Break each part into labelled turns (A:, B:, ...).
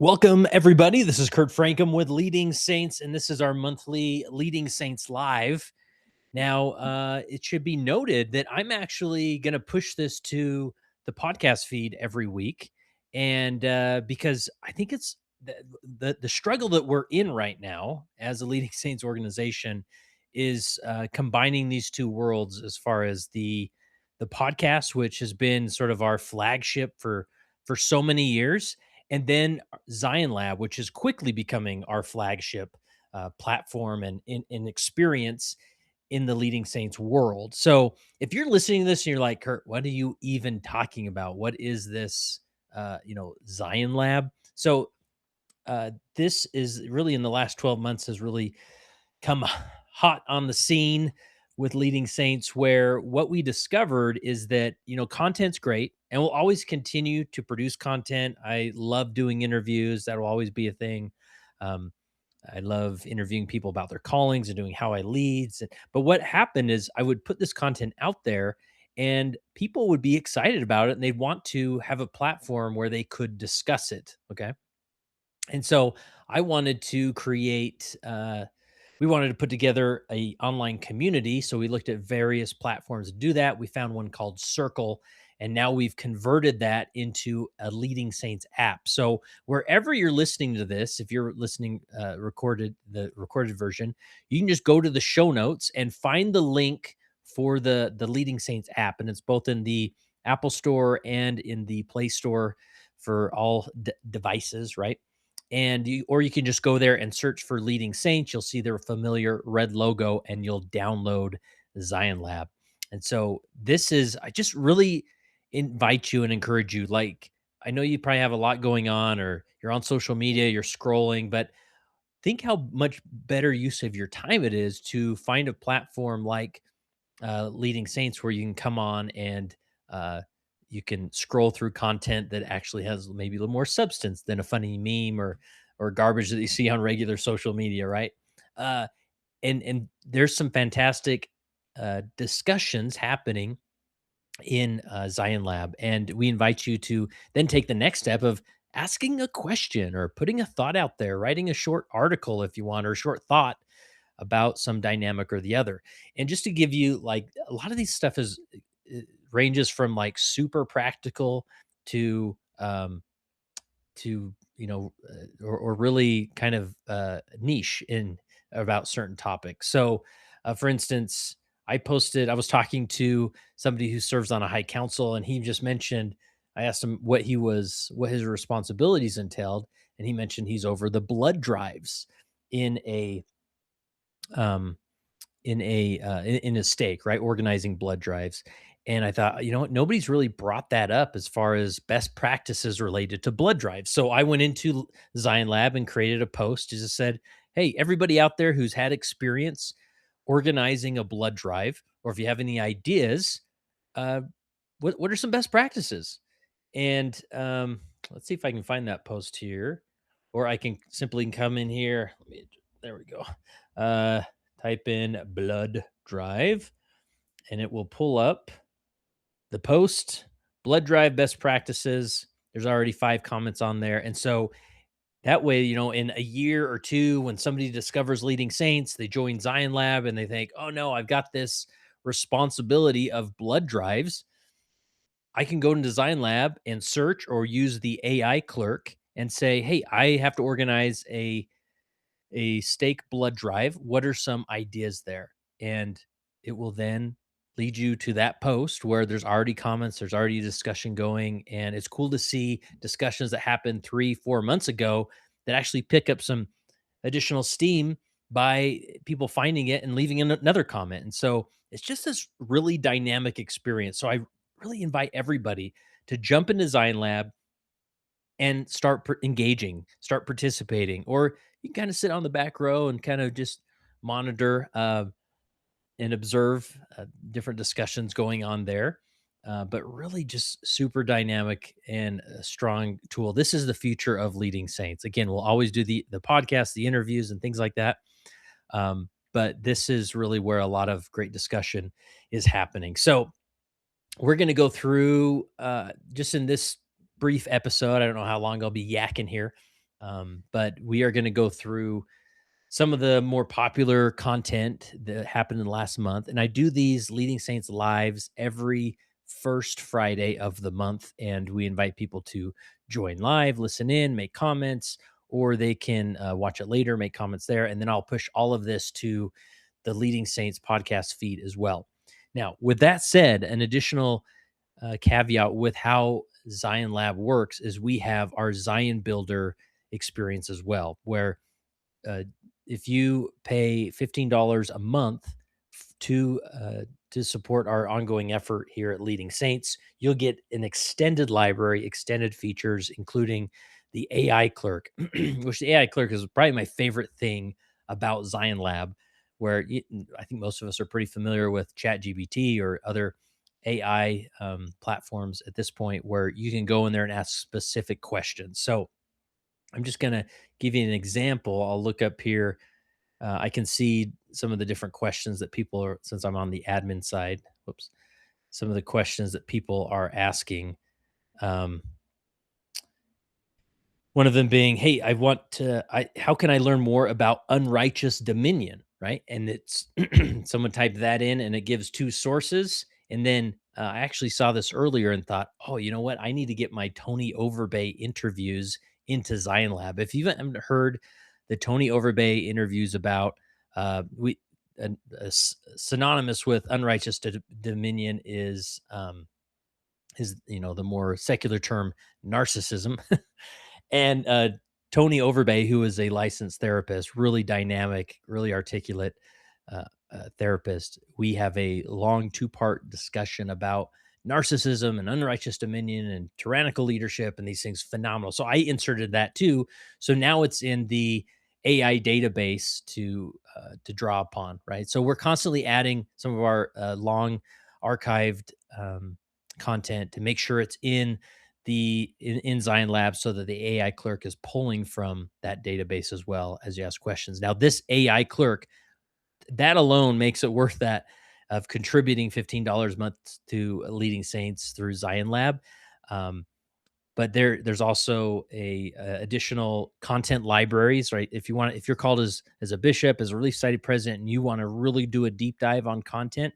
A: Welcome, everybody. This is Kurt Francom with Leading Saints, and this is our monthly Leading Saints Live. Now, it should be noted that I'm actually going to push this to the podcast feed every week, and because I think it's the struggle that we're in right now as a Leading Saints organization is combining these two worlds as far as the podcast, which has been sort of our flagship for so many years, and then Zion Lab, which is quickly becoming our flagship platform and in experience in the Leading Saints world. So if you're listening to this and you're like, Kurt, what are you even talking about? What is this, Zion Lab? So this is really in the last 12 months has really come hot on the scene with Leading Saints, where what we discovered is that, content's great and we'll always continue to produce content. I love doing interviews. That will always be a thing. Um, I love interviewing people about their callings and doing how I leads. But what happened is I would put this content out there and people would be excited about it and they'd want to have a platform where they could discuss it. Okay. And so I wanted to create we wanted to put together a online community, so we looked at various platforms to do that. We found one called Circle, and now we've converted that into a Leading Saints app. So wherever you're listening to this, if you're listening the recorded version, you can just go to the show notes and find the link for the Leading Saints app, and it's both in the Apple Store and in the Play Store for all devices, right? And you can just go there and search for Leading Saints. You'll see their familiar red logo and you'll download Zion Lab. And so I just really invite you and encourage you. Like, I know you probably have a lot going on, or you're on social media, you're scrolling, but think how much better use of your time it is to find a platform like Leading Saints, where you can come on and uh, you can scroll through content that actually has maybe a little more substance than a funny meme or garbage that you see on regular social media, right? Uh, and there's some fantastic discussions happening in Zion Lab, and we invite you to then take the next step of asking a question or putting a thought out there, writing a short article if you want, or a short thought about some dynamic or the other. And just to give you, like, a lot of these stuff is it ranges from like super practical to or really kind of niche in about certain topics. So for instance, I was talking to somebody who serves on a high council, and he just mentioned, I asked him what his responsibilities entailed, and he mentioned he's over the blood drives in a um in a stake, right? Organizing blood drives. And I thought, you know what? Nobody's really brought that up as far as best practices related to blood drives. So I went into Zion Lab and created a post. Just said, hey, everybody out there who's had experience organizing a blood drive, or if you have any ideas, uh, what are some best practices? And let's see if I can find that post here, or I can simply come in here. There we go. Uh, Type in blood drive, and it will pull up the post, blood drive best practices. There's already 5 comments on there. And so that way, in a year or two, when somebody discovers Leading Saints, they join Zion Lab and they think, oh no, I've got this responsibility of blood drives. I can go into Design Lab and search or use the AI Clerk and say, "Hey, I have to organize a stake blood drive. What are some ideas there?" And it will then lead you to that post where there's already comments, there's already a discussion going, and it's cool to see discussions that happened 3-4 months ago that actually pick up some additional steam by people finding it and leaving another comment. And so it's just this really dynamic experience. So I really invite everybody to jump into Design Lab and start engaging, start participating, or you can kind of sit on the back row and kind of just monitor and observe different discussions going on there. But really, just super dynamic and a strong tool. This is the future of Leading Saints. Again, we'll always do the podcast, the interviews, and things like that. But this is really where a lot of great discussion is happening. So we're going to go through just in this brief episode. I don't know how long I'll be yakking here. But we are going to go through some of the more popular content that happened in the last month. And I do these Leading Saints lives every first Friday of the month. And we invite people to join live, listen in, make comments, or they can watch it later, make comments there. And then I'll push all of this to the Leading Saints podcast feed as well. Now, with that said, an additional caveat with how Zion Lab works is we have our Zion Builder experience as well, where uh, if you pay $15 a month to support our ongoing effort here at Leading Saints, you'll get an extended library, extended features, including the AI Clerk, which the AI Clerk is probably my favorite thing about Zion Lab, where I think most of us are pretty familiar with ChatGPT or other AI platforms at this point, where you can go in there and ask specific questions. So I'm just going to give you an example. I'll look up here. I can see some of the different questions that people are, since I'm on the admin side. Whoops. Some of the questions that people are asking. Um, One of them being, "Hey, I want to how can I learn more about unrighteous dominion?" Right? And it's someone typed that in and it gives 2 sources, and then, I actually saw this earlier and thought, "Oh, you know what? I need to get my Tony Overbay interviews into Zion Lab." If you haven't heard the Tony Overbay interviews about, we synonymous with unrighteous dominion is, the more secular term narcissism. And Tony Overbay, who is a licensed therapist, really dynamic, really articulate therapist. We have a long 2-part discussion about narcissism and unrighteous dominion and tyrannical leadership and these things. Phenomenal. So I inserted that too. So now it's in the AI database to draw upon, right? So we're constantly adding some of our long archived content to make sure it's in Zion Lab so that the AI clerk is pulling from that database as well as you ask questions. Now, this AI clerk, that alone makes it worth that of contributing $15 a month to Leading Saints through Zion Lab. Um, but there's also additional content libraries, right? If you're called as a bishop, as a Relief Society president, and you want to really do a deep dive on content,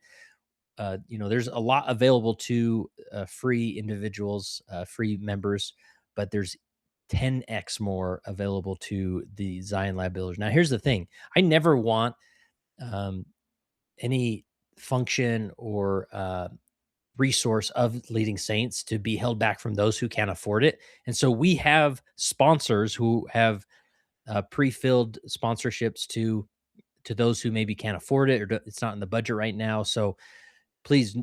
A: there's a lot available to free individuals, free members, but there's 10x more available to the Zion Lab builders. Now, here's the thing: I never want um, any function or resource of Leading Saints to be held back from those who can't afford it. And so we have sponsors who have pre-filled sponsorships to those who maybe can't afford it or it's not in the budget right now. So please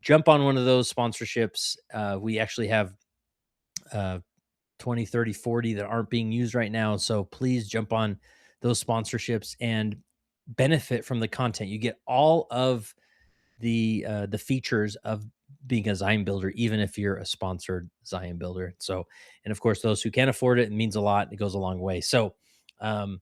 A: jump on one of those sponsorships. We actually have uh, 20, 30, 40 that aren't being used right now. So please jump on those sponsorships and benefit from the content. You get all of the features of being a Zion builder, even if you're a sponsored Zion builder. So, and of course, those who can afford it, it means a lot. It goes a long way. So, um,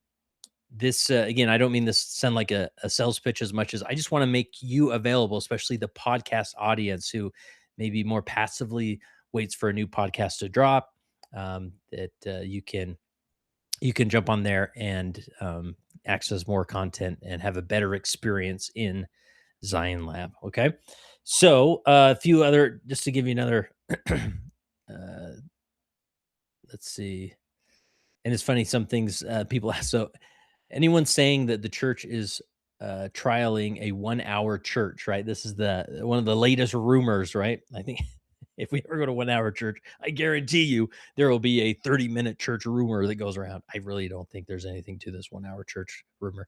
A: this again, I don't mean this to sound like a sales pitch as much as I just want to make you available, especially the podcast audience who maybe more passively waits for a new podcast to drop. That you can jump on there and access more content and have a better experience in Zion Lab. Okay, so a few other just to give you another. Let's see, and it's funny some things people ask. So anyone saying that the church is trialing a 1 hour church, right? This is the one of the latest rumors, right? I think if we ever go to 1 hour church, I guarantee you there will be a 30-minute church rumor that goes around. I really don't think there's anything to this 1 hour church rumor.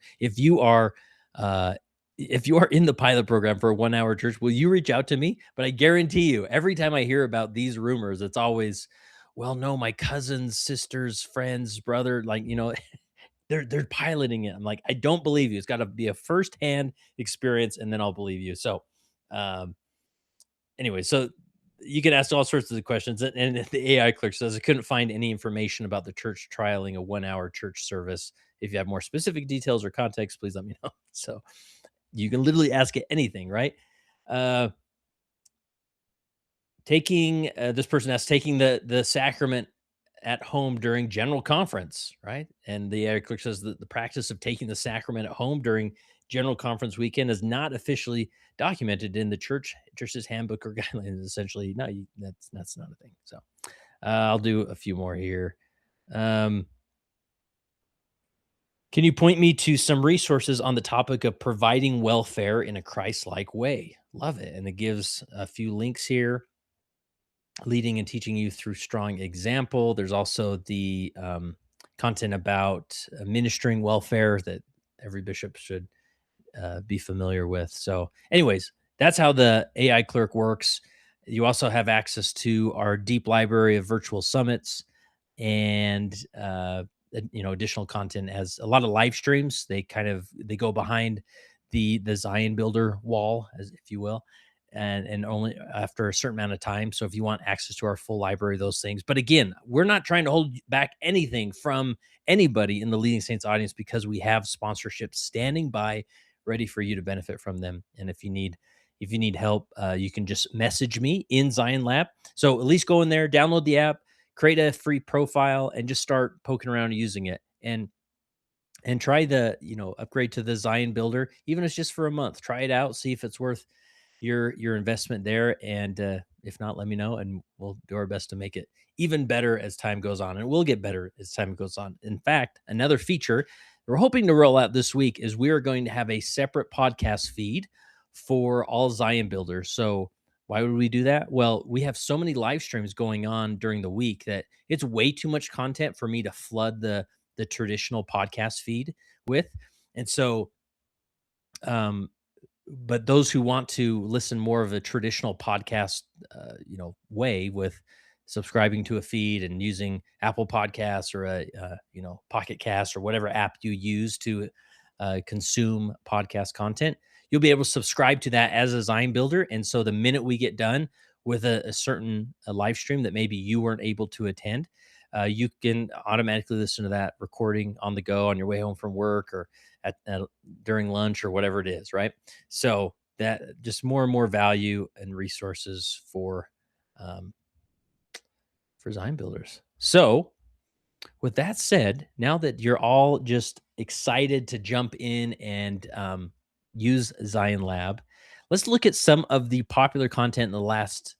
A: Uh, if you are in the pilot program for a 1 hour church, will you reach out to me? But I guarantee you, every time I hear about these rumors, it's always, well, no, my cousin's sister's friend's brother, like, they're piloting it. I'm like, I don't believe you. It's got to be a firsthand experience, and then I'll believe you. So, um, anyway, so you can ask all sorts of questions, and the AI clerk says I couldn't find any information about the church trialing a 1 hour church service. If you have more specific details or context, please let me know. So you can literally ask it anything, right? Uh, taking this person asks, taking the sacrament at home during general conference, right? And the AI Clerk says that the practice of taking the sacrament at home during general conference weekend is not officially documented in the church's handbook or guidelines. Essentially, no, that's not a thing. So I'll do a few more here. Um, can you point me to some resources on the topic of providing welfare in a Christ-like way? Love it, and it gives a few links here leading and teaching you through strong example. There's also the content about ministering welfare that every bishop should be familiar with. So, anyways, that's how the AI Clerk works. You also have access to our deep library of virtual summits and additional content as a lot of live streams. They go behind the Zion Builder wall, as if you will, and only after a certain amount of time. So if you want access to our full library, those things. But again, we're not trying to hold back anything from anybody in the Leading Saints audience because we have sponsorships standing by, ready for you to benefit from them. And if you need help, you can just message me in Zion Lab. So at least go in there, download the app, create a free profile, and just start poking around and using it. And try the upgrade to the Zion Builder, even if it's just for a month. Try it out, see if it's worth your investment there. And if not, let me know, and we'll do our best to make it even better as time goes on. And we'll get better as time goes on. In fact, another feature we're hoping to roll out this week is we are going to have a separate podcast feed for all Zion builders. So why would we do that? Well, we have so many live streams going on during the week that it's way too much content for me to flood the traditional podcast feed with. And so um but those who want to listen more of a traditional podcast, way with subscribing to a feed and using Apple Podcasts or Pocket Cast or whatever app you use to consume podcast content, you'll be able to subscribe to that as a Zion builder. And so the minute we get done with a certain live stream that maybe you weren't able to attend, you can automatically listen to that recording on the go on your way home from work or at during lunch or whatever it is, right? So that just more and more value and resources um, for Zion builders. So with that said, now that you're all just excited to jump in and use Zion Lab, let's look at some of the popular content in the last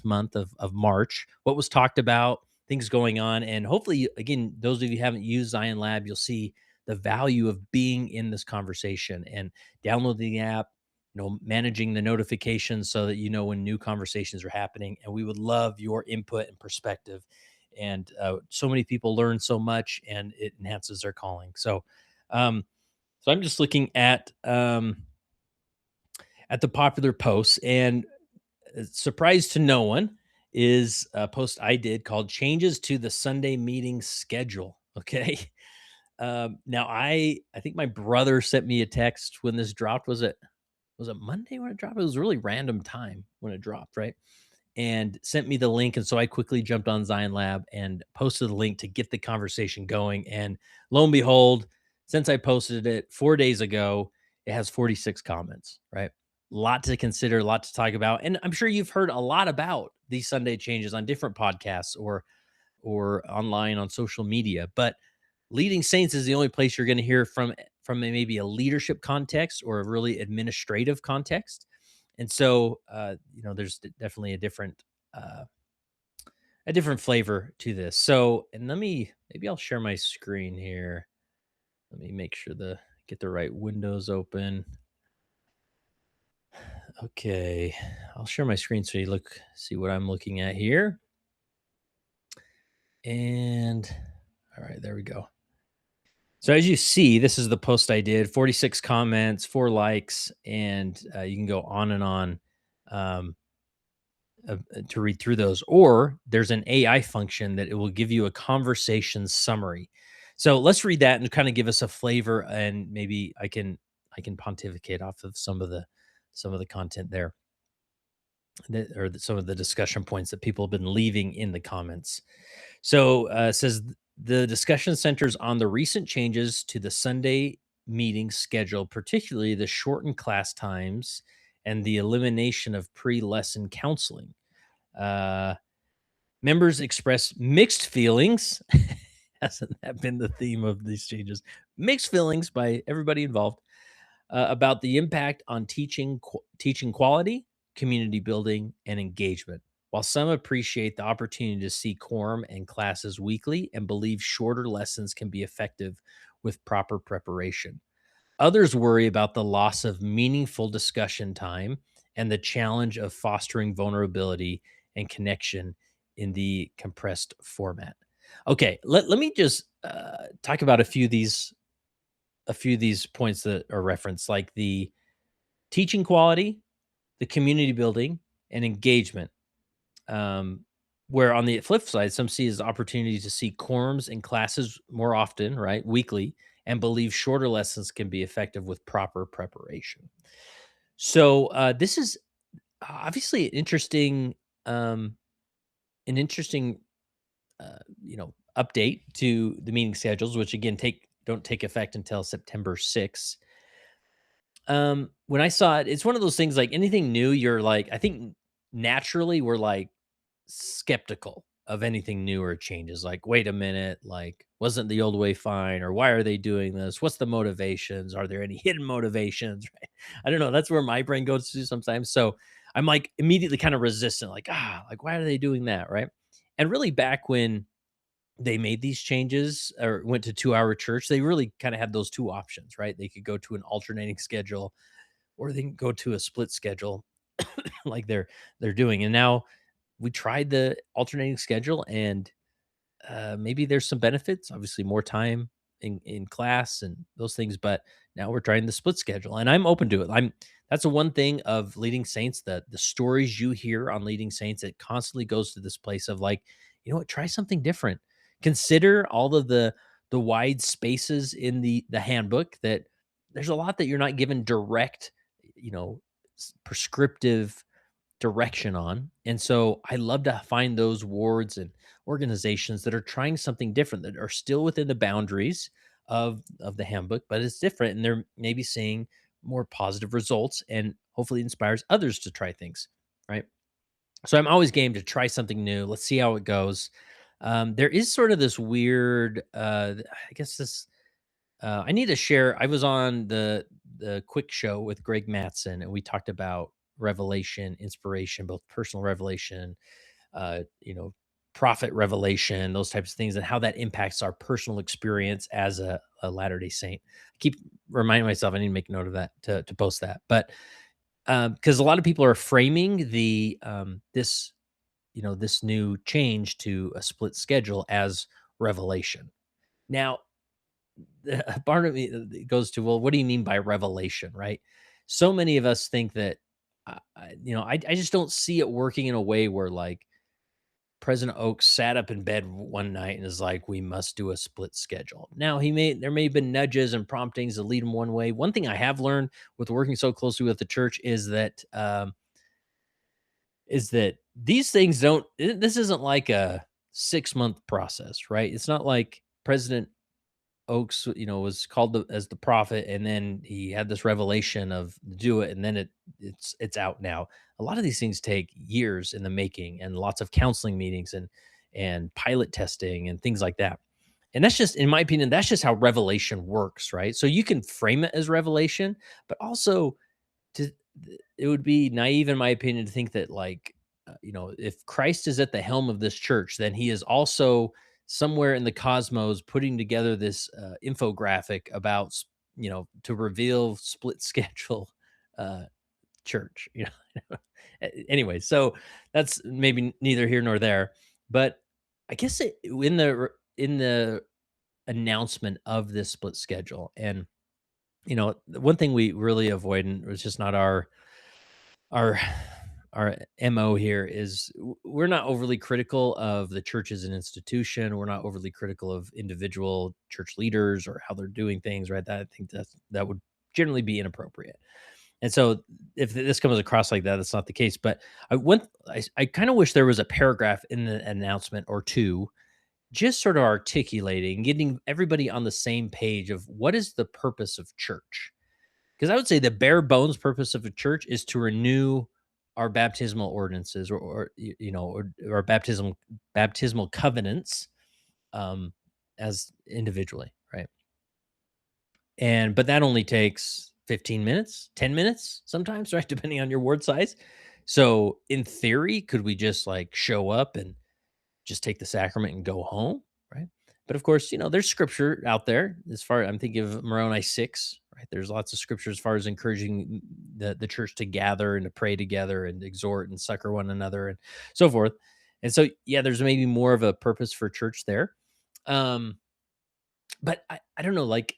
A: month of March. What was talked about, things going on, and hopefully, again, those of you who haven't used Zion Lab, you'll see the value of being in this conversation and downloading the app. Managing the notifications so that you know when new conversations are happening. And we would love your input and perspective, and so many people learn so much and it enhances their calling. So I'm just looking at the popular posts, and surprise to no one is a post I did called changes to the Sunday meeting schedule. Okay. Now I think my brother sent me a text when this dropped. Was it Monday when it dropped? It was a really random time when it dropped, right? And sent me the link. And so I quickly jumped on Zion Lab and posted the link to get the conversation going. And lo and behold, since I posted it 4 days ago, it has 46 comments, right? Lot to consider, a lot to talk about. And I'm sure you've heard a lot about these Sunday changes on different podcasts or online on social media. But Leading Saints is the only place you're going to hear from maybe a leadership context or a really administrative context. And so, there's definitely a different flavor to this. So, and maybe I'll share my screen here. Let me make sure get the right windows open. Okay, I'll share my screen so you see what I'm looking at here. And all right, there we go. So as you see, this is the post I did, 46 comments, 4 likes, and you can go on and on um, to read through those. Or there's an AI function that it will give you a conversation summary. So let's read that and kind of give us a flavor, and maybe I can pontificate off of some of the content there, some of the discussion points that people have been leaving in the comments. So it says the discussion centers on the recent changes to the Sunday meeting schedule, particularly the shortened class times and the elimination of pre lesson counseling. Uh, Members express mixed feelings. Hasn't that been the theme of these changes? Mixed feelings by everybody involved about the impact on teaching quality, community building, and engagement. While some appreciate the opportunity to see quorum and classes weekly and believe shorter lessons can be effective with proper preparation, others worry about the loss of meaningful discussion time and the challenge of fostering vulnerability and connection in the compressed format. Okay, let me just talk about a few of these points that are referenced, like the teaching quality, the community building, and engagement. Um, where on the flip side, some see as opportunities to see quorums in classes more often, right, weekly, and believe shorter lessons can be effective with proper preparation. So this is obviously um, an interesting, update to the meeting schedules, which again don't take effect until September 6th. When I saw it, it's one of those things like anything new, you're like, I think naturally we're like skeptical of anything new or changes. Like, wait a minute, like, wasn't the old way fine? Or why are they doing this? What's the motivations? Are there any hidden motivations? Right. I don't know. That's where my brain goes to sometimes. So I'm like immediately kind of resistant, like, why are they doing that? Right. And really back when they made these changes or went to 2-hour church, they really kind of had those two options, right? They could go to an alternating schedule or they can go to a split schedule like they're doing. And now we tried the alternating schedule and maybe there's some benefits, obviously more time in class and those things, but now we're trying the split schedule and I'm open to it. That's the one thing of leading saints, that the stories you hear on leading saints, it constantly goes to this place of like, you know what, try something different. Consider all of the wide spaces in the handbook, that there's a lot that you're not given direct, you know, prescriptive direction on. And so I love to find those wards and organizations that are trying something different, that are still within the boundaries of the handbook, but it's different and they're maybe seeing more positive results and hopefully inspires others to try things, right? So I'm always game to try something new. Let's see how it goes. There is sort of this weird I guess this I need to share. I was on the quick show with Greg Matson, and we talked about revelation, inspiration, both personal revelation, uh, you know, prophet revelation, those types of things, and how that impacts our personal experience as a Latter Day Saint. I keep reminding myself I need to make note of that to post that, but because a lot of people are framing the this this new change to a split schedule as revelation. Now, a part of me goes to, well, what do you mean by revelation, right? So many of us think that, I just don't see it working in a way where like President Oaks sat up in bed one night and is like, we must do a split schedule. Now there may have been nudges and promptings to lead him one way. One thing I have learned with working so closely with the church is that these things this isn't like a 6-month process, right? It's not like President Oaks, was called as the prophet, and then he had this revelation of do it, and then it's out now. A lot of these things take years in the making, and lots of counseling meetings and pilot testing and things like that. And that's just, in my opinion, that's just how revelation works, right? So you can frame it as revelation, but also to it would be naive, in my opinion, to think that like, if Christ is at the helm of this church, then he is also somewhere in the cosmos putting together this infographic about to reveal split schedule uh church. Anyway, so that's maybe neither here nor there, but I guess in the announcement of this split schedule, and the one thing we really avoid, and it's just not our our MO here, is we're not overly critical of the church as an institution. We're not overly critical of individual church leaders or how they're doing things, right? I think that would generally be inappropriate. And so if this comes across like that, that's not the case. But I kind of wish there was a paragraph in the announcement or two, just sort of articulating, getting everybody on the same page of what is the purpose of church. Because I would say the bare bones purpose of a church is to renew our baptismal ordinances or baptismal covenants um, as individually, right? But that only takes 15 minutes, 10 minutes sometimes, right? Depending on your ward size. So in theory, could we just like show up and just take the sacrament and go home, right? But of course, there's scripture out there as far I'm thinking of Moroni 6, right? There's lots of scripture as far as encouraging the church to gather and to pray together and exhort and succor one another and so forth. And so, yeah, there's maybe more of a purpose for church there. Um, but I don't know, like,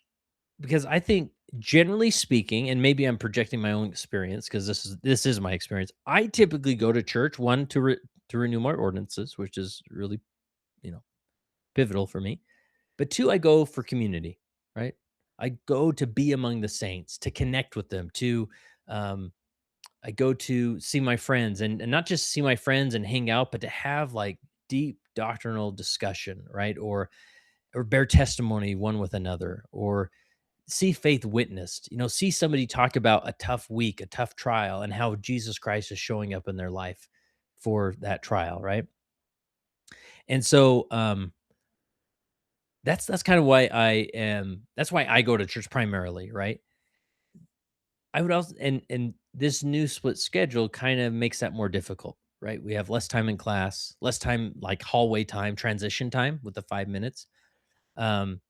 A: because I think generally speaking, and maybe I'm projecting my own experience because this is my experience. I typically go to church one to renew my ordinances, which is really you know pivotal for me. But two, I go for community, right? I go to be among the saints, to connect with them, to um, I go to see my friends and not just see my friends and hang out, but to have like deep doctrinal discussion, right? Or bear testimony one with another, or see faith witnessed, see somebody talk about a tough week, a tough trial, and how Jesus Christ is showing up in their life for that trial, right? And so that's kind of why that's why I go to church primarily, right? I would also and this new split schedule kind of makes that more difficult, right? We have less time in class, less time like hallway time, transition time with the 5 minutes. Um,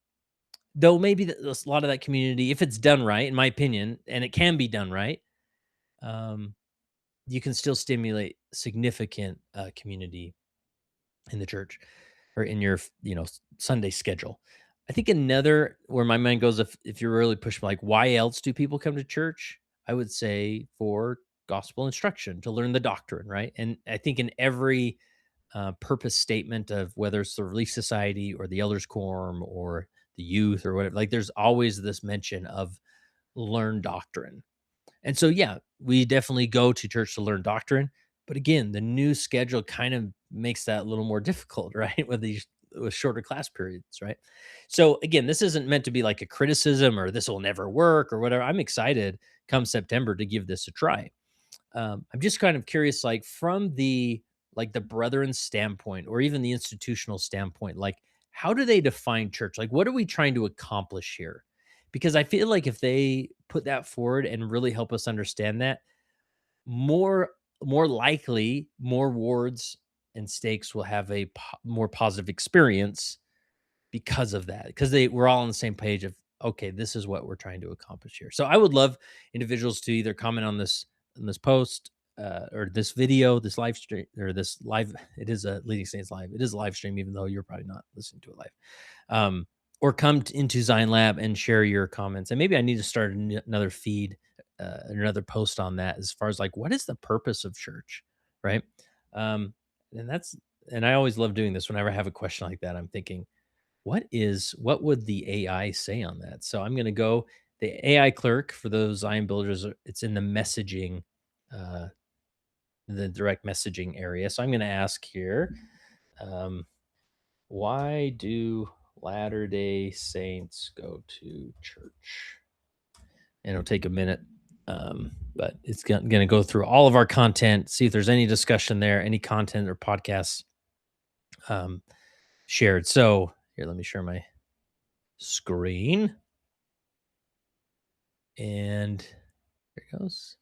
A: though maybe a lot of that community, if it's done right, in my opinion, and it can be done right, um, you can still stimulate significant community in the church or in your Sunday schedule. I think another where my mind goes, if you're really pushing like why else do people come to church? I would say for gospel instruction to learn the doctrine, right? And I think in every purpose statement of whether it's the Relief Society or the Elders Quorum or the youth or whatever, like there's always this mention of learn doctrine. And so, yeah, we definitely go to church to learn doctrine. But again, the new schedule kind of makes that a little more difficult, right? With shorter class periods, right? So again, this isn't meant to be like a criticism or this will never work or whatever. I'm excited come September to give this a try. I'm just kind of curious, like from the brethren standpoint or even the institutional standpoint, like how do they define church? Like, what are we trying to accomplish here? Because I feel like if they put that forward and really help us understand that, more more likely more wards and stakes will have a more positive experience because of that, because we're all on the same page of, okay, this is what we're trying to accomplish here. So I would love individuals to either comment on this post or this video, this live stream, or this live. It is a Leading Saints live. It is a live stream, even though you're probably not listening to it live. Or come into Zion Lab and share your comments. And maybe I need to start another feed, another post on that, as far as like what is the purpose of church, right? Um, and that's and I always love doing this. Whenever I have a question like that, I'm thinking, what would the AI say on that? So I'm going to go the AI clerk for those Zion builders. It's in uh, the direct messaging area. So I'm going to ask here, um, why do Latter Day Saints go to church? And it'll take a minute, but it's going to go through all of our content, see if there's any discussion there, any content or podcasts um, shared. So here, let me share my screen. And there it goes.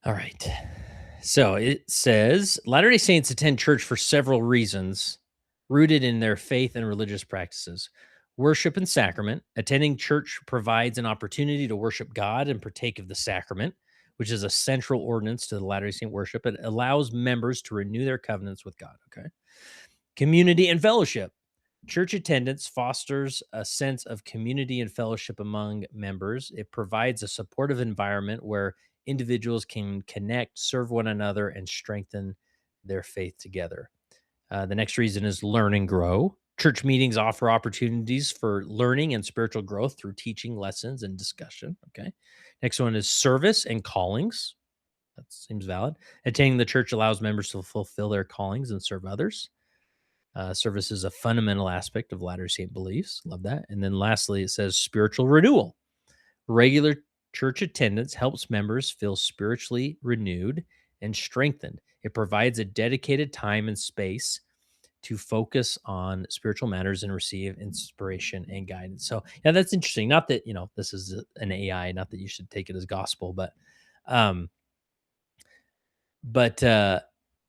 A: All right. So it says Latter day Saints attend church for several reasons rooted in their faith and religious practices. Worship and sacrament. Attending church provides an opportunity to worship God and partake of the sacrament, which is a central ordinance to the Latter day Saint worship. It allows members to renew their covenants with God. Okay. Community and fellowship. Church attendance fosters a sense of community and fellowship among members. It provides a supportive environment where individuals can connect, serve one another, and strengthen their faith together. The next reason is learn and grow. Church meetings offer opportunities for learning and spiritual growth through teaching, lessons, and discussion. Okay. Next one is service and callings. That seems valid. Attending the church allows members to fulfill their callings and serve others. Service is a fundamental aspect of Latter Saint beliefs. Love that. And then lastly, it says spiritual renewal. Regular Church attendance helps members feel spiritually renewed and strengthened. It provides a dedicated time and space to focus on spiritual matters and receive inspiration and guidance. So, yeah, that's interesting. Not that, this is an AI, not that you should take it as gospel, um, but that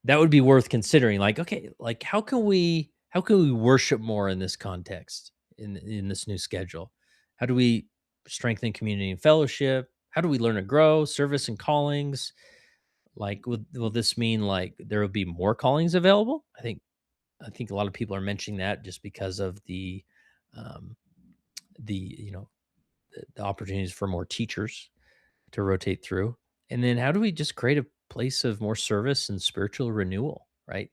A: would be worth considering. Like, okay, like how can we worship more in this context in this new schedule? How do we strengthen community and fellowship? How do we learn to grow service and callings? Like, will this mean like there will be more callings available? I think a lot of people are mentioning that just because of um, the the opportunities for more teachers to rotate through. And then how do we just create a place of more service and spiritual renewal, right?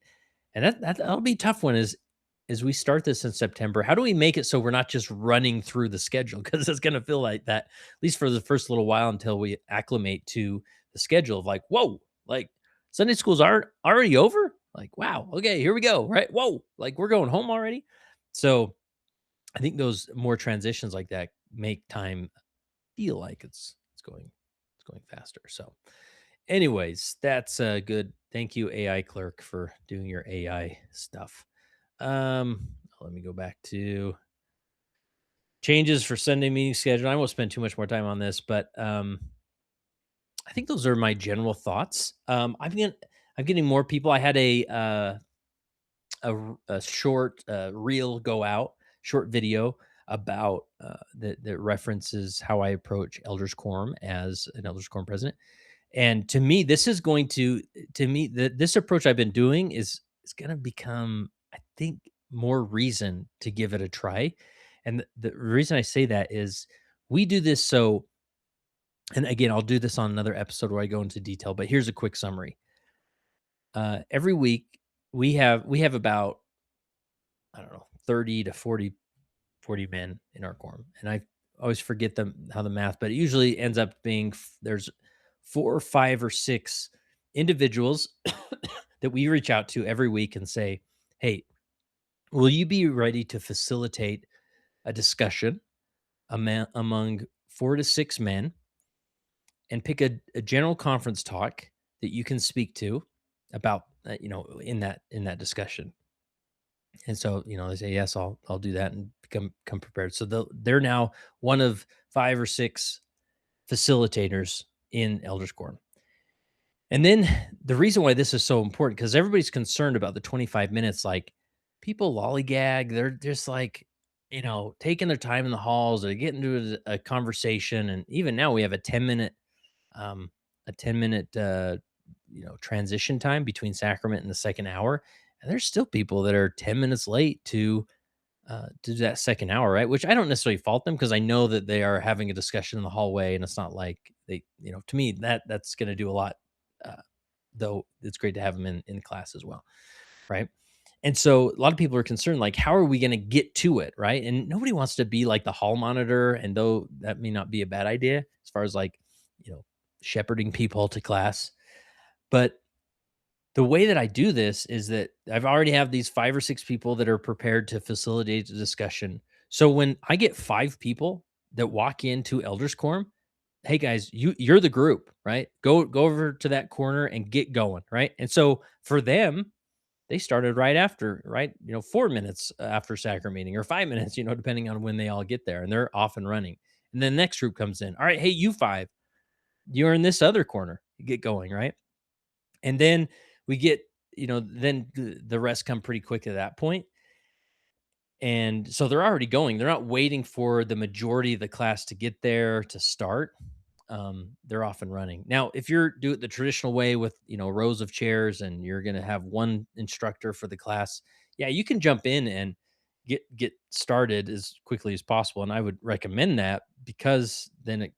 A: And that'll be a tough one as we start this in September. How do we make it so we're not just running through the schedule? Because it's gonna feel like that, at least for the first little while until we acclimate to the schedule of like, whoa, like Sunday schools are already over. Like, wow, okay, here we go. Right. Whoa, like we're going home already. So I think those more transitions like that make time feel like it's going faster. So, anyways, that's good. Thank you, AI Clerk, for doing your AI stuff. Let me go back to changes for Sunday meeting schedule. I won't spend too much more time on this, but I think those are my general thoughts. I'm getting more people. I had a short reel go out, short video about that references how I approach Elders Quorum as an Elders Quorum president. And to me, this is going to me this approach I've been doing is going to become, I think, more reason to give it a try. And the reason I say that is we do this so, and again, I'll do this on another episode where I go into detail, but here's a quick summary. Every week we have about, I don't know, 30 to 40 men in our quorum. And I always forget how the math, but it usually ends up being there's 4 or 5 or 6 individuals that we reach out to every week and say, "Hey, will you be ready to facilitate a discussion among 4 to 6 men and pick a general conference talk that you can speak to about in that discussion?" And so, they say, "Yes, I'll do that and come prepared." So they're now one of 5 or 6 facilitators in Elders Quorum. And then the reason why this is so important, because everybody's concerned about the 25 minutes, like people lollygag, they're just like, taking their time in the halls or get into a conversation. And even now we have um, a 10 minute, transition time between sacrament and the second hour. And there's still people that are 10 minutes late to that second hour, right? Which I don't necessarily fault them because I know that they are having a discussion in the hallway, and it's not like to me that's going to do a lot. Uh, though it's great to have them in class as well, right? And so a lot of people are concerned, like, how are we going to get to it, right? And nobody wants to be like the hall monitor, and though that may not be a bad idea as far as like you know shepherding people to class, but the way that I do this is that I've already have these 5 or 6 people that are prepared to facilitate the discussion. So when I get 5 people that walk into Elders Quorum, "Hey guys, you're the group, right? Go over to that corner and get going," right? And so for them, they started right after, right? 4 minutes after sacrament meeting or 5 minutes, depending on when they all get there, and they're off and running. And then the next group comes in. "All right, hey, you 5, you're in this other corner. Get going," right? And then we get, then the rest come pretty quick at that point. And so they're already going. They're not waiting for the majority of the class to get there to start. They're off and running. Now, if you're do it the traditional way with, rows of chairs and you're going to have one instructor for the class, yeah, you can jump in and get started as quickly as possible. And I would recommend that because then it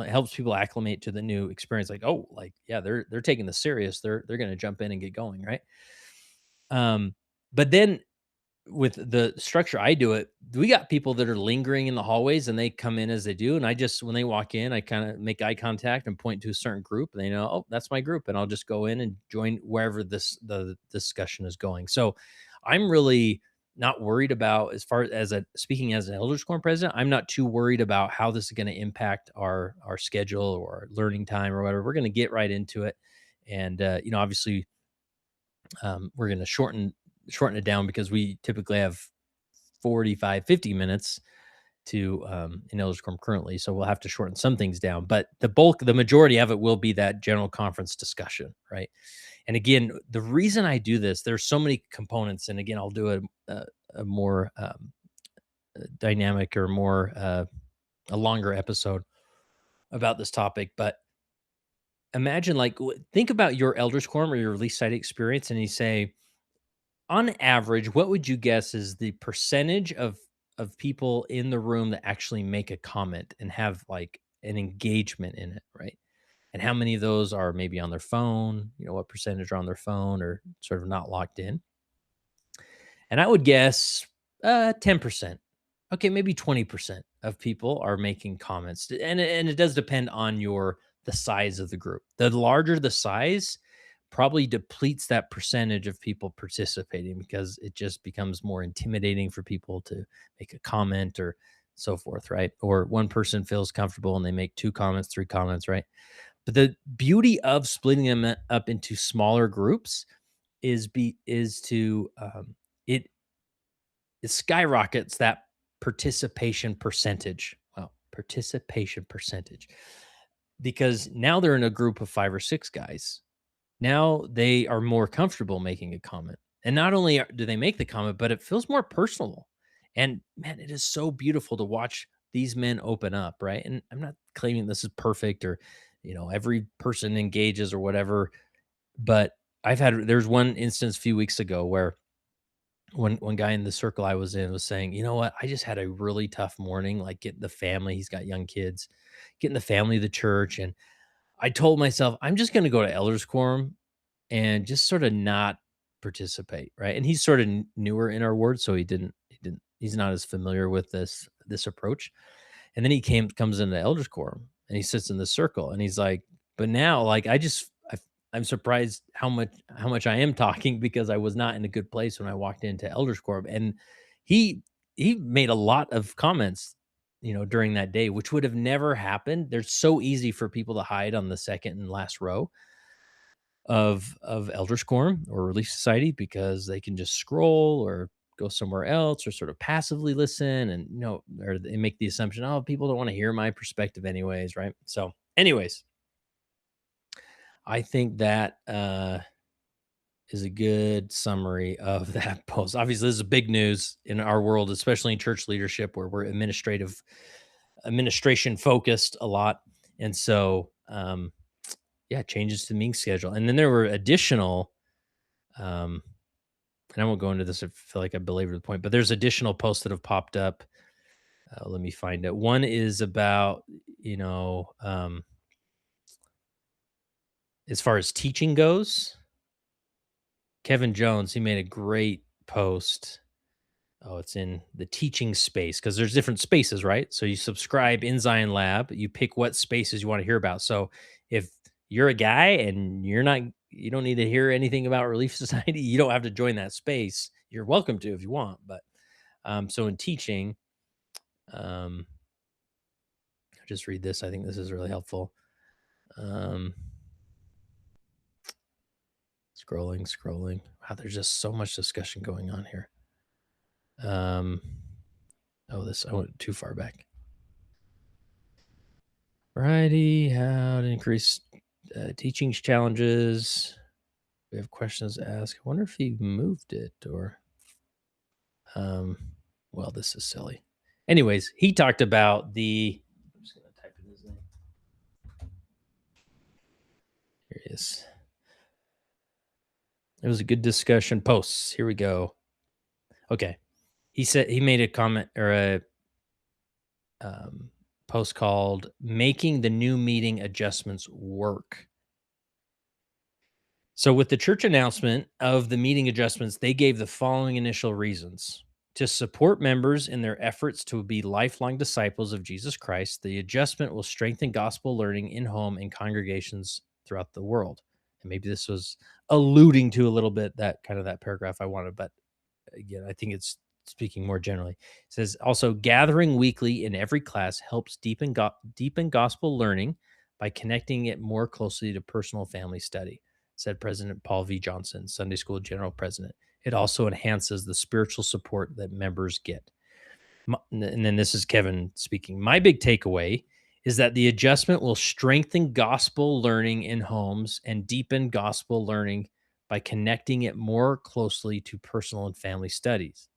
A: helps people acclimate to the new experience. Like, oh, like, yeah, they're taking this serious. They're going to jump in and get going, right? But then with the structure I do it, we got people that are lingering in the hallways and they come in as they do. And I just, when they walk in, I kind of make eye contact and point to a certain group. And they know, oh, that's my group. And I'll just go in and join wherever the discussion is going. So I'm really not worried about, as far as speaking as an Elders Quorum president, I'm not too worried about how this is going to impact our schedule or our learning time or whatever. We're going to get right into it, and obviously, we're going to shorten it down because we typically have 45, 50 minutes to in Elders Quorum currently, so we'll have to shorten some things down. But the majority of it will be that general conference discussion, right? And again, the reason I do this, there's so many components, and again, I'll do a more dynamic or more a longer episode about this topic. But imagine, like, think about your Elders Quorum or your Release Site experience, and you say, on average, what would you guess is the percentage of people in the room that actually make a comment and have like an engagement in it, right? And how many of those are maybe on their phone? What percentage are on their phone or sort of not locked in? And I would guess 10%. Okay, maybe 20% of people are making comments. And it does depend on the size of the group. The larger the size, probably depletes that percentage of people participating because it just becomes more intimidating for people to make a comment or so forth, right? Or one person feels comfortable and they make two comments, three comments, right? But the beauty of splitting them up into smaller groups is to it it skyrockets that participation percentage. Well, participation percentage, because now they're in a group of 5 or 6 guys. Now they are more comfortable making a comment. And not only do they make the comment, but it feels more personal. And man, it is so beautiful to watch these men open up, right? And I'm not claiming this is perfect or, every person engages or whatever, but there's one instance a few weeks ago where one guy in the circle I was in was saying, "You know what? I just had a really tough morning, like getting the family, he's got young kids, getting the family to the church, and I told myself, I'm just gonna go to Elders Quorum and just sort of not participate," right? And he's sort of newer in our ward, so he's not as familiar with this approach. And then he comes into Elders Quorum and he sits in the circle and he's like, but now, like, I'm surprised how much I am talking because I was not in a good place when I walked into Elders Quorum. And he he made a lot of comments, during that day, which would have never happened. They're so easy for people to hide on the second and last row of Elders Quorum or Relief Society because they can just scroll or go somewhere else or sort of passively listen, and or they make the assumption, oh, people don't want to hear my perspective anyways, right? So anyways, I think that is a good summary of that post. Obviously, this is big news in our world, especially in church leadership where we're administration focused a lot. And so yeah, changes to the meeting schedule. And then there were additional um and I won't go into this. I feel like I belabored the point, but there's additional posts that have popped up. Let me find it. One is about, as far as teaching goes, Kevin Jones, he made a great post. Oh, it's in the teaching space because there's different spaces, right? So you subscribe in Zion Lab, you pick what spaces you want to hear about. So if you're a guy and you don't need to hear anything about Relief Society, you don't have to join that space. You're welcome to if you want, but so in teaching, um, I'll just read this. I think this is really helpful. Um, scrolling. Wow, there's just so much discussion going on here. Um, I went too far back. Variety, how to increase teaching challenges. We have questions to ask. I wonder if he moved it or, well, this is silly. Anyways, he talked about I'm just going to type in his name. Here he is. It was a good discussion. Posts. Here we go. Okay. He said he made a comment or a post called "Making the New Meeting Adjustments Work." So, with the church announcement of the meeting adjustments, they gave the following initial reasons: to support members in their efforts to be lifelong disciples of Jesus Christ. The adjustment will strengthen gospel learning in home and congregations throughout the world. And maybe this was alluding to a little bit that paragraph I wanted, but again, I think it's speaking more generally. It says also gathering weekly in every class helps deepen gospel learning by connecting it more closely to personal family study, said President Paul V. Johnson, Sunday School General President. It also enhances the spiritual support that members get. And then this is Kevin speaking. My big takeaway is that the adjustment will strengthen gospel learning in homes and deepen gospel learning by connecting it more closely to personal and family studies.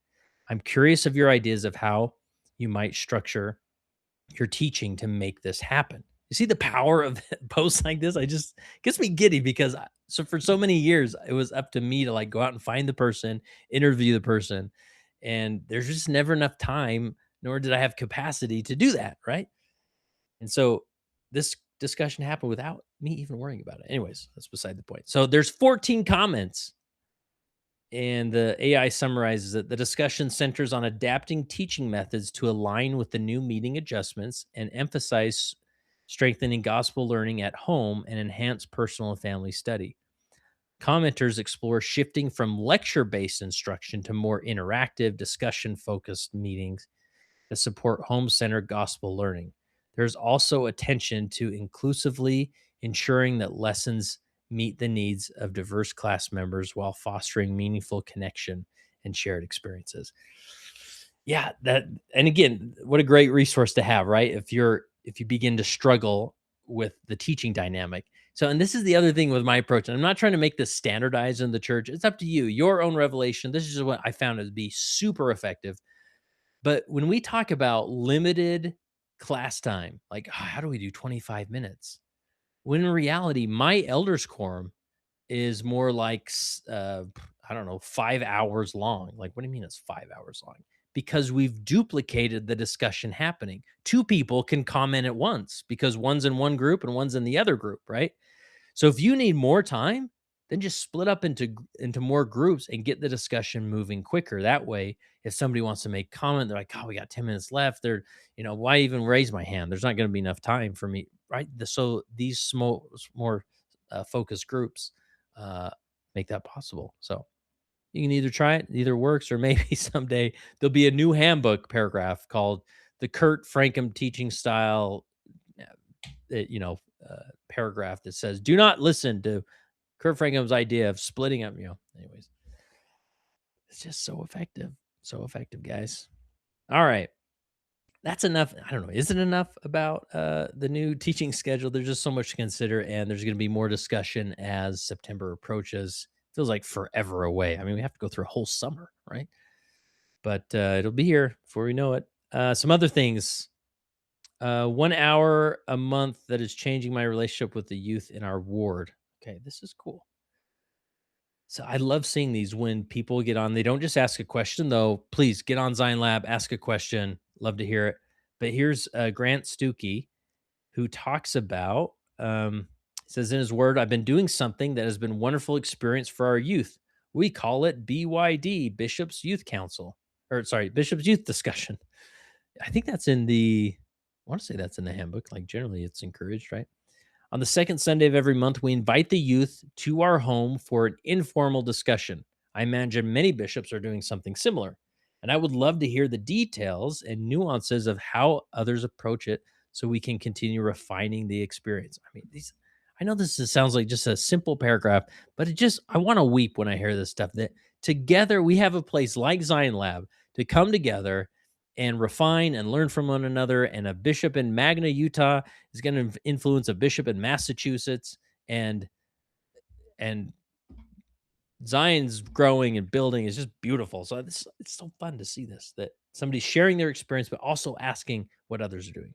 A: I'm curious of your ideas of how you might structure your teaching to make this happen. You see the power of posts like this? I just gets me giddy because so for so many years it was up to me to like go out and find the person, interview the person, and there's just never enough time, nor did I have capacity to do that, right? And so this discussion happened without me even worrying about it. Anyways, that's beside the point. So there's 14 comments and the AI summarizes it. The discussion centers on adapting teaching methods to align with the new meeting adjustments and emphasize strengthening gospel learning at home and enhance personal and family study. Commenters explore shifting from lecture based instruction to more interactive, discussion focused meetings that support home centered gospel learning. There's also attention to inclusively ensuring that lessons meet the needs of diverse class members while fostering meaningful connection and shared experiences. Yeah, that and again, what a great resource to have, right? If you begin to struggle with the teaching dynamic. So, and this is the other thing with my approach. And I'm not trying to make this standardized in the church. It's up to you, your own revelation. This is just what I found to be super effective. But when we talk about limited class time, like how do we do 25 minutes? When in reality, my elders quorum is more like I don't know, 5 hours long. Like what do you mean it's 5 hours long? Because we've duplicated the discussion happening. Two people can comment at once because one's in one group and one's in the other group, right? So if you need more time, then just split up into more groups and get the discussion moving quicker. That way, if somebody wants to make comment, they're like, "Oh, we got 10 minutes left." They're, why even raise my hand? There's not going to be enough time for me, right? So these small, more focused groups uh, make that possible. So you can either try it, either works, or maybe someday there'll be a new handbook paragraph called the Kurt Francom teaching style, uh, paragraph that says, "Do not listen to Kurt Franklin's idea of splitting up." Anyways, it's just so effective, guys. All right, that's enough. I don't know. Is it enough about the new teaching schedule? There's just so much to consider, and there's going to be more discussion as September approaches. Feels like forever away. I mean, we have to go through a whole summer, right? But it'll be here before we know it. Some other things. 1 hour a month that is changing my relationship with the youth in our ward. Okay, this is cool. So I love seeing these when people get on. They don't just ask a question, though. Please get on Zion Lab, ask a question. Love to hear it. But here's Grant Stuckey, who talks about, says in his word, I've been doing something that has been a wonderful experience for our youth. We call it BYD, Bishop's Youth Council, or sorry, Bishop's Youth Discussion. I think that's in the, I want to say that's in the handbook. Like generally it's encouraged, right? On the second Sunday of every month, we invite the youth to our home for an informal discussion. I imagine many bishops are doing something similar, and I would love to hear the details and nuances of how others approach it so we can continue refining the experience. I mean, I know sounds like just a simple paragraph, but I want to weep when I hear this stuff that together we have a place like Zion Lab to come together and refine and learn from one another. And a bishop in Magna, Utah is going to influence a bishop in Massachusetts, and Zion's growing and building is just beautiful. So it's so fun to see this, that somebody's sharing their experience, but also asking what others are doing.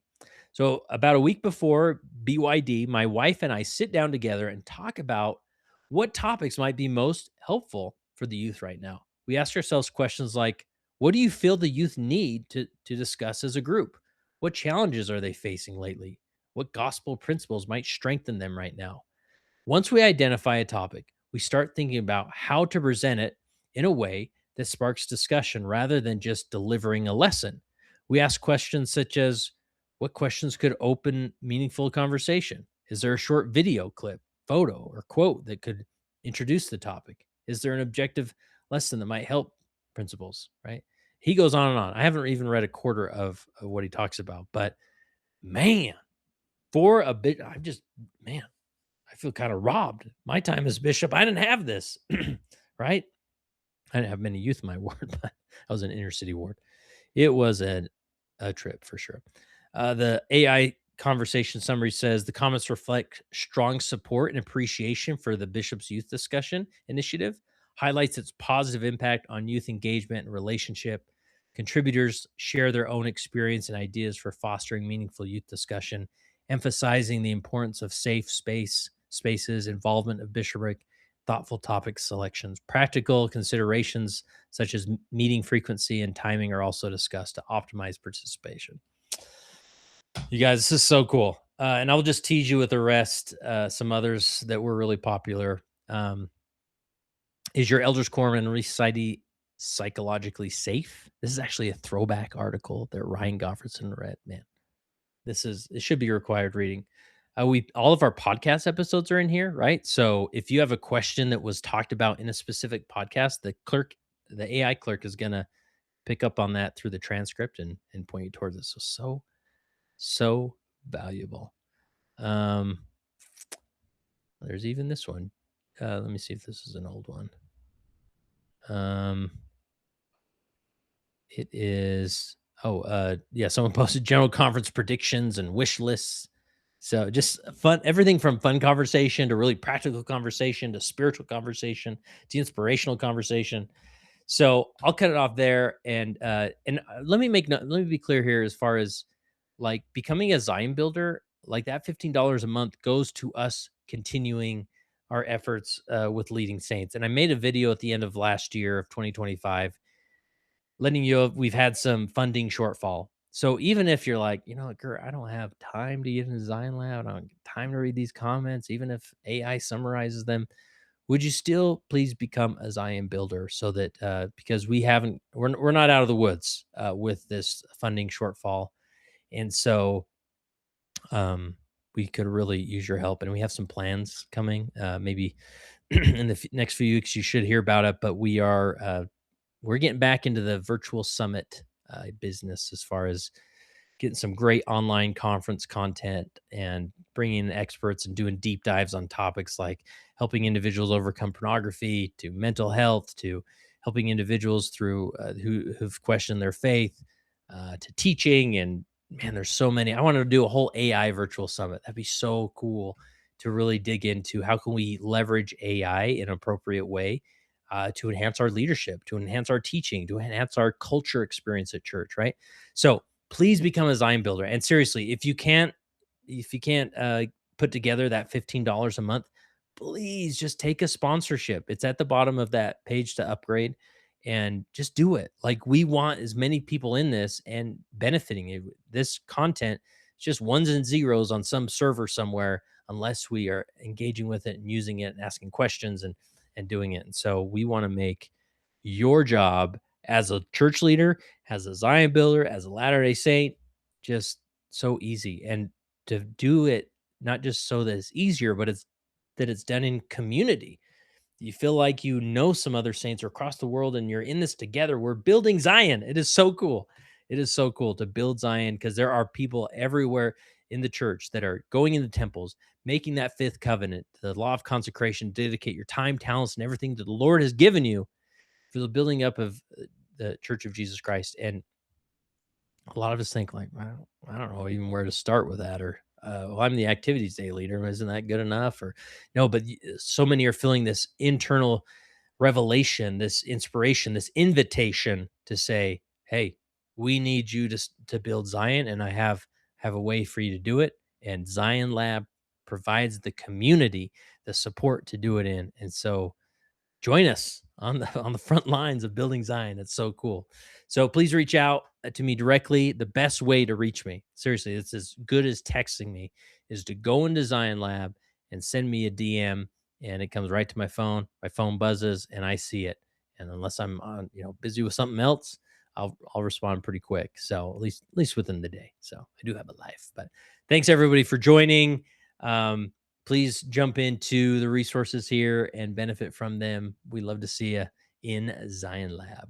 A: So about a week before BYD, my wife and I sit down together and talk about what topics might be most helpful for the youth right now. We ask ourselves questions like, what do you feel the youth need to discuss as a group? What challenges are they facing lately? What gospel principles might strengthen them right now? Once we identify a topic, we start thinking about how to present it in a way that sparks discussion rather than just delivering a lesson. We ask questions such as, what questions could open meaningful conversation? Is there a short video clip, photo, or quote that could introduce the topic? Is there an objective lesson that might help principles, right? He goes on and on. I haven't even read a quarter of what he talks about, but man, for a bit, man, I feel kind of robbed. My time as bishop, I didn't have this, right? I didn't have many youth in my ward, but I was in inner city ward. It was a trip for sure. The AI conversation summary says the comments reflect strong support and appreciation for the bishop's youth discussion initiative, highlights its positive impact on youth engagement and relationship. Contributors share their own experience and ideas for fostering meaningful youth discussion, emphasizing the importance of safe spaces, involvement of bishopric, thoughtful topic selections. Practical considerations such as meeting frequency and timing are also discussed to optimize participation. You guys, this is so cool. And I'll just tease you with the rest, some others that were really popular. Um, is your Elders Quorum and Recite psychologically safe? This is actually a throwback article that Ryan Goffredson read. Man, it should be required reading. We all of our podcast episodes are in here, right? So if you have a question that was talked about in a specific podcast, the AI clerk is gonna pick up on that through the transcript and point you towards it. So valuable. Um, there's even this one. Let me see if this is an old one. Um, it is. Yeah. Someone posted general conference predictions and wish lists. So just fun, everything from fun conversation to really practical conversation to spiritual conversation to inspirational conversation. So I'll cut it off there, and let me let me be clear here as far as like becoming a Zion builder. Like that $15 a month goes to us continuing our efforts with leading saints. And I made a video at the end of last year of 2025 letting you know we've had some funding shortfall. So even if you're like, Kurt, I don't have time to get into Zion Lab, I don't have time to read these comments, even if AI summarizes them, would you still please become a Zion builder so that because we're not out of the woods with this funding shortfall, and so we could really use your help, and we have some plans coming. Maybe in the next few weeks, you should hear about it. But we're getting back into the virtual summit business as far as getting some great online conference content and bringing in experts and doing deep dives on topics like helping individuals overcome pornography to mental health to helping individuals through who've questioned their faith to teaching. And man, there's so many. I wanted to do a whole AI virtual summit. That'd be so cool to really dig into how can we leverage AI in an appropriate way to enhance our leadership, to enhance our teaching, to enhance our culture experience at church, right? So please become a Zion builder. And seriously, if you can't put together that $15 a month, please just take a sponsorship. It's at the bottom of that page to upgrade and just do it. Like we want as many people in this and benefiting it. This content is just ones and zeros on some server somewhere unless we are engaging with it and using it and asking questions and doing it. And so we want to make your job as a church leader, as a Zion builder, as a Latter-day Saint, just so easy. And to do it not just so that it's easier, but it's done in community. You feel like you know some other saints are across the world and you're in this together. We're building Zion. It is so cool. It is so cool to build Zion because there are people everywhere in the church that are going into temples, making that fifth covenant, the law of consecration, dedicate your time, talents, and everything that the Lord has given you for the building up of the Church of Jesus Christ. And a lot of us think like, I don't know even where to start with that, or well, I'm the activities day leader. Isn't that good enough? Or no, but so many are feeling this internal revelation, this inspiration, this invitation to say, "Hey, we need you to build Zion, and I have a way for you to do it." And Zion Lab provides the community, the support to do it in. And so join us on the front lines of building Zion. It's so cool. So please reach out to me directly. The best way to reach me, seriously, it's as good as texting me, is to go into Zion Lab and send me a DM, and it comes right to my phone. My phone buzzes, and I see it. And unless I'm on, busy with something else, I'll respond pretty quick. So at least within the day. So I do have a life. But thanks everybody for joining. Please jump into the resources here and benefit from them. We love to see you in Zion Lab.